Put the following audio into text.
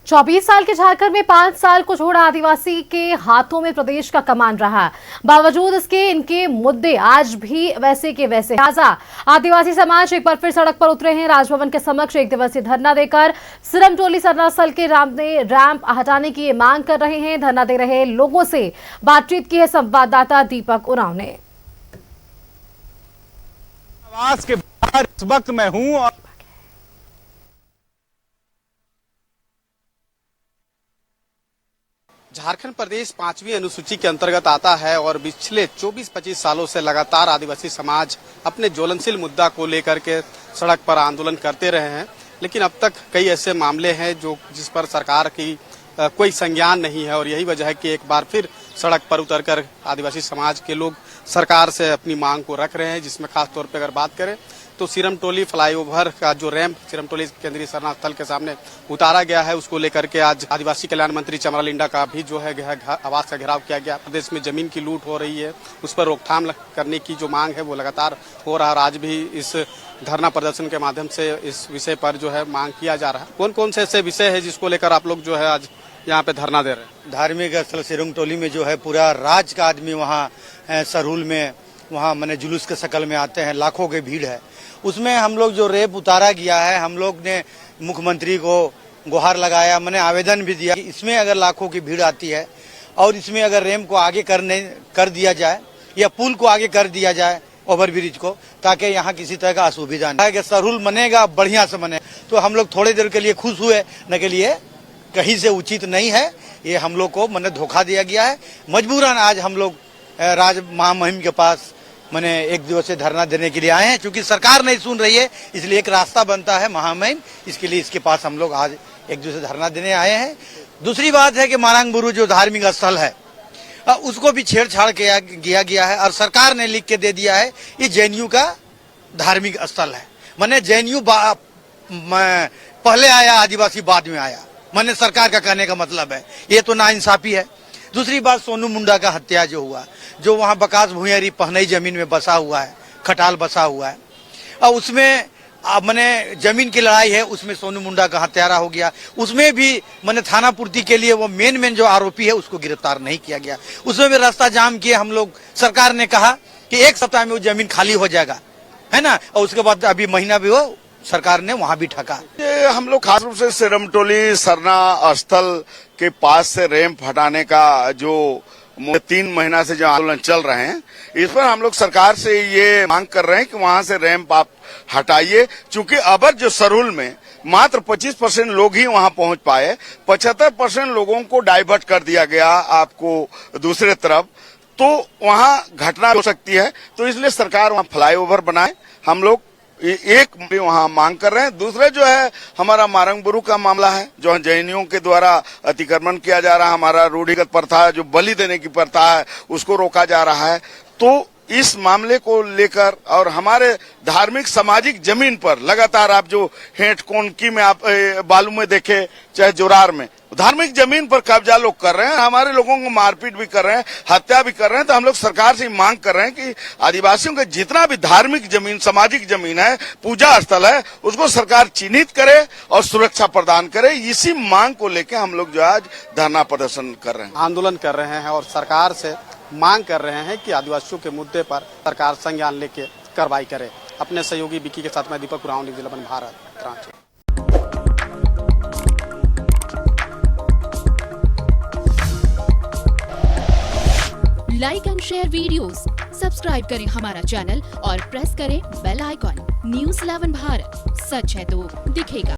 24 साल के झारखंड में 5 साल को छोड़ा आदिवासी के हाथों में प्रदेश का कमान रहा। बावजूद इसके इनके मुद्दे आज भी वैसे के वैसे। लिहाजा आदिवासी समाज एक बार फिर सड़क पर उतरे हैं। राजभवन के समक्ष एक दिवसीय धरना देकर सिरमटोली सरनास्थल के रैंप हटाने की मांग कर रहे हैं। धरना दे रहे लोगों से बातचीत की है संवाददाता दीपक उरांव ने। आवास के बाहर इस वक्त मैं हूं और झारखंड प्रदेश 5वीं अनुसूची के अंतर्गत आता है और पिछले 24-25 सालों से लगातार आदिवासी समाज अपने ज्वलनशील मुद्दा को लेकर के सड़क पर आंदोलन करते रहे हैं। लेकिन अब तक कई ऐसे मामले हैं जिस पर सरकार की कोई संज्ञान नहीं है और यही वजह है कि एक बार फिर सड़क पर उतरकर आदिवासी समाज के लोग सरकार से अपनी मांग को रख रहे हैं। जिसमें खास तौर पर अगर बात करें तो सिरमटोली फ्लाईओवर का जो रैंप सिरमटोली केंद्रीय शरणास्थल के सामने उतारा गया है, उसको लेकर के आज आदिवासी कल्याण मंत्री चमरा लिंडा का भी जो है आवास का घेराव किया गया। प्रदेश में जमीन की लूट हो रही है, उस पर रोकथाम करने की जो मांग है वो लगातार हो रहा है। आज भी इस धरना प्रदर्शन के माध्यम से इस विषय पर जो है मांग किया जा रहा है। कौन कौन से ऐसे विषय है जिसको लेकर आप लोग जो है आज यहाँ पे धरना दे रहे हैं? धार्मिक स्थल सिरमटोली में जो है पूरा राज्य का आदमी वहाँ सरहुल में वहाँ मैंने जुलूस के शक्ल में आते हैं, लाखों की भीड़ है। उसमें हम लोग जो रेप उतारा गया है, हम लोग ने मुख्यमंत्री को गुहार लगाया, मैंने आवेदन भी दिया कि इसमें अगर लाखों की भीड़ आती है और इसमें अगर रैंप को आगे कर दिया जाए या पुल को आगे कर दिया जाए ओवरब्रिज को, ताकि यहाँ किसी तरह का असुविधा नहीं है। सरहुल बनेगा, बढ़िया से बने तो हम लोग थोड़ी देर के लिए खुश हुए, न के लिए कहीं से उचित नहीं है। ये हम लोग को मैंने धोखा दिया गया है। मजबूरन आज हम लोग राज महामहिम के पास मैंने एक दिवसीय धरना देने के लिए आए हैं। क्योंकि सरकार नहीं सुन रही है, इसलिए एक रास्ता बनता है महामहिम, इसके लिए इसके पास हम लोग आज एक दिवसीय धरना देने आए हैं। दूसरी बात है कि मारंगबुरु जो धार्मिक स्थल है उसको भी छेड़छाड़ किया गया है और सरकार ने लिख के दे दिया है ये जेएनयू का धार्मिक स्थल है। मैंने जेएनयू पहले आया, आदिवासी बाद में आया, मैंने सरकार का कहने का मतलब है। ये तो नाइंसाफी है। दूसरी बात, सोनू मुंडा का हत्या जो हुआ, जो वहाँ बकास भुइयारी पहनई जमीन में बसा हुआ है, खटाल बसा हुआ है, और उसमें मैंने जमीन की लड़ाई है, उसमें सोनू मुंडा का हत्यारा हो गया। उसमें भी मैंने थाना पूर्ति के लिए वो मेन जो आरोपी है उसको गिरफ्तार नहीं किया गया। उसमें भी रास्ता जाम किए हम लोग। सरकार ने कहा कि 1 सप्ताह में वो जमीन खाली हो जाएगा, है ना, और उसके बाद अभी महीना भी वो सरकार ने वहाँ भी ठका। हम लोग खास रूप से सिरमटोली सरना स्थल के पास से रैंप हटाने का जो 3 महीना से जो आंदोलन चल रहे हैं, इस पर हम लोग सरकार से ये मांग कर रहे हैं कि वहां से रैंप आप हटाइए। चूंकि अबर जो सरहुल में मात्र 25% लोग ही वहां पहुंच पाए, 75% लोगों को डाइवर्ट कर दिया गया आपको दूसरे तरफ, तो वहां घटना हो सकती है। तो इसलिए सरकार वहां फ्लाईओवर बनाए। हम लोग एक वहाँ मांग कर रहे हैं। दूसरा जो है हमारा मारंगबुरु का मामला है, जो जैनियों के द्वारा अतिक्रमण किया जा रहा है। हमारा रूढ़िगत प्रथा जो बलि देने की प्रथा है उसको रोका जा रहा है। तो इस मामले को लेकर और हमारे धार्मिक सामाजिक जमीन पर लगातार आप जो हेठ कोनकी में आप बालू में देखे, चाहे जोरार में, धार्मिक जमीन पर कब्जा लोग कर रहे हैं, हमारे लोगों को मारपीट भी कर रहे हैं, हत्या भी कर रहे हैं। तो हम लोग सरकार से मांग कर रहे हैं कि आदिवासियों का जितना भी धार्मिक जमीन, सामाजिक जमीन है, पूजा स्थल है, उसको सरकार चिन्हित करे और सुरक्षा प्रदान करे। इसी मांग को लेकर हम लोग जो आज धरना प्रदर्शन कर रहे हैं, आंदोलन कर रहे हैं और सरकार से मांग कर रहे हैं कि आदिवासियों के मुद्दे पर सरकार संज्ञान लेके कार्रवाई करे। अपने सहयोगी विकी के साथ मैं Deepak Oraon, news 11 Bharat, Ranchi. Like and share videos, subscribe करें हमारा चैनल और प्रेस करें बेल आइकॉन। न्यूज़ 11 भारत, सच है तो दिखेगा।